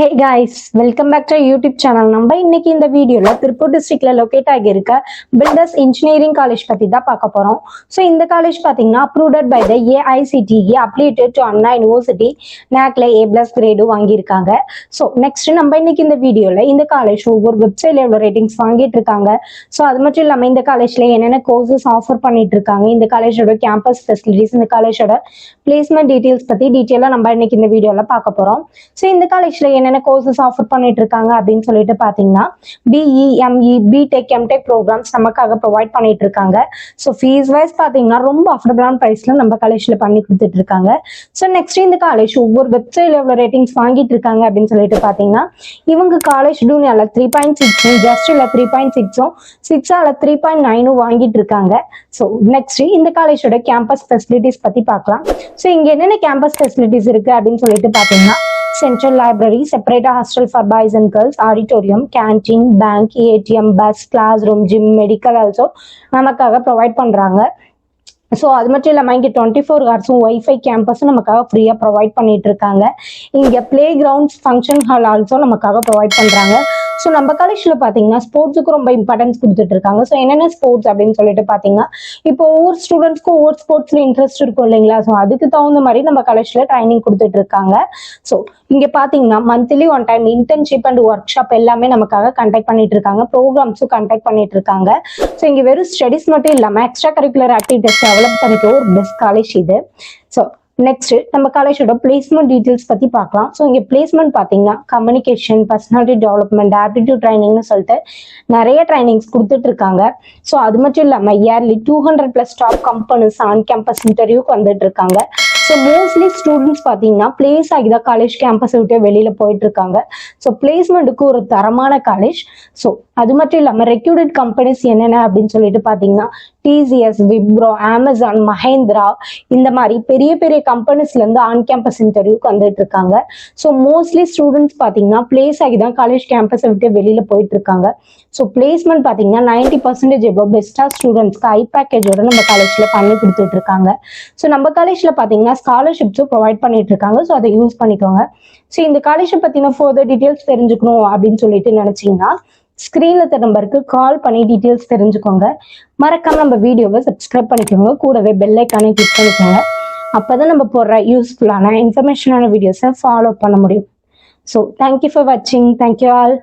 Hey guys, welcome back to our YouTube channel. நம்ம இன்னைக்கு இந்த வீடியோல திருப்பூர் டிஸ்ட்ரிக்ட்ல லொகேட் ஆகியிருக்க பில்டர்ஸ் இன்ஜினியரிங் காலேஜ் பத்தி தான் பார்க்க போறோம். ஸோ இந்த காலேஜ் பார்த்தீங்கன்னா approved by the AICTE affiliated to Anna university NACல A+ கிரேடும் வாங்கியிருக்காங்க. ஸோ நெக்ஸ்ட் நம்ம இன்னைக்கு இந்த வீடியோல இந்த காலேஜ் ஒவ்வொரு வெப்சைட்ல எவ்வளோ ரேட்டிங்ஸ் வாங்கிட்டு இருக்காங்க, ஸோ அது மட்டும் இல்லாமல் இந்த காலேஜ்ல என்னென்ன கோர்சஸ் ஆஃபர் பண்ணிட்டு இருக்காங்க, இந்த காலேஜோட கேம்பஸ் ஃபெசிலிட்டிஸ், இந்த காலேஜோட பிளேஸ்மெண்ட் டீடைல்ஸ் பத்தி டீட்டெயிலாக நம்ம இன்னைக்கு இந்த வீடியோல பார்க்க போறோம். ஸோ இந்த காலேஜ்ல என்னென்ன கோர்சஸ் ஆஃபர் பண்ணிட்டு இருக்காங்க அப்படின்னு சொல்லிட்டு பாத்தீங்கன்னா BE, ME, BTech, MTech programs நமக்காக ப்ரொவைட் பண்ணிட்டு இருக்காங்க. ஸோ ஃபீஸ் வைஸ் பாத்தீங்கன்னா ரொம்ப அஃபோர்டபுளான பிரைஸ்ல நம்ம காலேஜ்ல பண்ணி கொடுத்துட்டு இருக்காங்க. ஸோ நெக்ஸ்ட் இந்த காலேஜ் ஒவ்வொரு வெப்சைட்ல எவ்வளவு ரேட்டிங்ஸ் வாங்கிட்டு இருக்காங்க அப்படின்னு சொல்லிட்டு பாத்தீங்கன்னா இவங்க காலேஜ் டூனியால 3.6, ஜஸ்ட்ல 3.6, 6ஆல 3.9 வாங்கிட்டு இருக்காங்க. ஸோ நெக்ஸ்ட் இந்த காலேஜோட கேம்பஸ் ஃபெசிலிட்டிஸ் பத்தி பார்க்கலாம். ஸோ இங்க என்னென்ன கேம்பஸ் ஃபெசிலிட்டிஸ் இருக்கு அப்படின்னு சொல்லிட்டு பாத்தீங்கன்னா Central Library, separate hostel for boys and girls, auditorium, canteen, bank, ATM, bus, classroom, gym, medical also நமக்காக ப்ரொவைட் பண்றாங்க. ஸோ அது மட்டும் இல்லாமல் இங்கே 24 ஹவர்ஸும் ஒய்ஃபை கேம்பஸும் நமக்காக ஃப்ரீயாக ப்ரொவைட் பண்ணிட்டு இருக்காங்க. இங்கே play grounds, function hall also நமக்காக ப்ரொவைட் பண்ணுறாங்க. ஸோ நம்ம காலேஜில் பார்த்தீங்கன்னா ஸ்போர்ட்ஸுக்கு ரொம்ப இம்பார்ட்டன்ஸ் கொடுத்துட்டு இருக்காங்க. ஸோ என்னென்ன ஸ்போர்ட்ஸ் அப்படின்னு சொல்லிட்டு பார்த்தீங்கன்னா இப்போ ஒவ்வொரு ஸ்டூடெண்ட்ஸ்க்கும் ஒவ்வொரு ஸ்போர்ட்ஸில் இன்ட்ரெஸ்ட் இருக்கும் இல்லைங்களா, ஸோ அதுக்கு தகுந்த மாதிரி நம்ம காலேஜில் ட்ரைனிங் கொடுத்துட்டு இருக்காங்க. ஸோ இங்கே பார்த்தீங்கன்னா monthly one time internship and work shop எல்லாமே நமக்காக கண்டக்ட் பண்ணிட்டு இருக்காங்க, ப்ரோக்ராம்ஸும் கண்டக்ட் பண்ணிட்டு இருக்காங்க. ஸோ இங்கே வெறும் ஸ்டடிஸ் மட்டும் இல்லாமல் எக்ஸ்ட்ரா கரிக்குலர் ஆக்டிவிட்டிஸ் டெவலப் பண்ணிக்க ஒரு பெஸ்ட் காலேஜ் இது. ஸோ நெக்ஸ்ட் நம்ம காலேஜோட பிளேஸ்மெண்ட் டீடைல்ஸ் பத்தி பார்க்கலாம். ஸோ இங்க பிளேஸ்மெண்ட் பாத்தீங்கன்னா கம்யூனிகேஷன், பர்சனாலிட்டி டெவலப்மெண்ட், ஆப்டிடியூட் ட்ரைனிங்னு சொல்லிட்டு நிறைய ட்ரைனிங்ஸ் கொடுத்துட்டு இருக்காங்க. ஸோ அது மட்டும் இல்லாம yearly 200+ top companies on campus இன்டர்வியூக்கு வந்துட்டு இருக்காங்க. ஸோ மோஸ்ட்லி ஸ்டூடெண்ட்ஸ் பார்த்தீங்கன்னா பிளேஸ் ஆகிதான் காலேஜ் கேம்பஸை விட்டு வெளியில போயிட்டு இருக்காங்க. ஸோ பிளேஸ்மெண்ட்டுக்கு ஒரு தரமான காலேஜ். ஸோ அது மட்டும் இல்லாமல் ரெக்யூட்டட் கம்பெனிஸ் என்னென்ன அப்படின்னு சொல்லிட்டு பார்த்தீங்கன்னா TCS, விப்ரோ, அமேசான், மஹேந்திரா இந்த மாதிரி பெரிய பெரிய கம்பெனிஸ்ல இருந்து ஆன் கேம்பஸ் இன்டர்வியூக்கு வந்துட்டு இருக்காங்க. ஸோ மோஸ்ட்லி ஸ்டூடெண்ட்ஸ் பார்த்தீங்கன்னா பிளேஸ் ஆகிதான் காலேஜ் கேம்பஸை விட்டு வெளியில போயிட்டு இருக்காங்க. ஸோ பிளேஸ்மெண்ட் பார்த்தீங்கன்னா 90% எவ்வளோ பெஸ்டா ஸ்டூடெண்ட்ஸ்க்கு ஹை பேக்கேஜோட நம்ம காலேஜ்ல பண்ணி கொடுத்துட்டு இருக்காங்க. ஸோ நம்ம காலேஜ்ல பார்த்தீங்கன்னா ஸ்காலர்ஷிப்ஸும் ப்ரொவைட் பண்ணிட்டு இருக்காங்க. ஸோ அதை யூஸ் பண்ணிக்கோங்க. ஸோ இந்த காலேஜை பத்தின ஃபர்தர் டீடைல்ஸ் தெரிஞ்சுக்கணும் அப்படின்னு சொல்லிட்டு நினைச்சீங்கன்னா ஸ்கிரீன்ல தர நம்பருக்கு கால் பண்ணி டீடைல்ஸ் தெரிஞ்சுக்கோங்க. மறக்காம நம்ம வீடியோவை சப்ஸ்கிரைப் பண்ணிக்கோங்க, கூடவே பெல் ஐக்கானை கிளிக் பண்ணிக்கோங்க. அப்பதான் நம்ம போடுற யூஸ்ஃபுல்லான இன்ஃபர்மேஷனான வீடியோஸை ஃபாலோ பண்ண முடியும். ஸோ தேங்க்யூ ஃபார் வாட்சிங். Thank you all.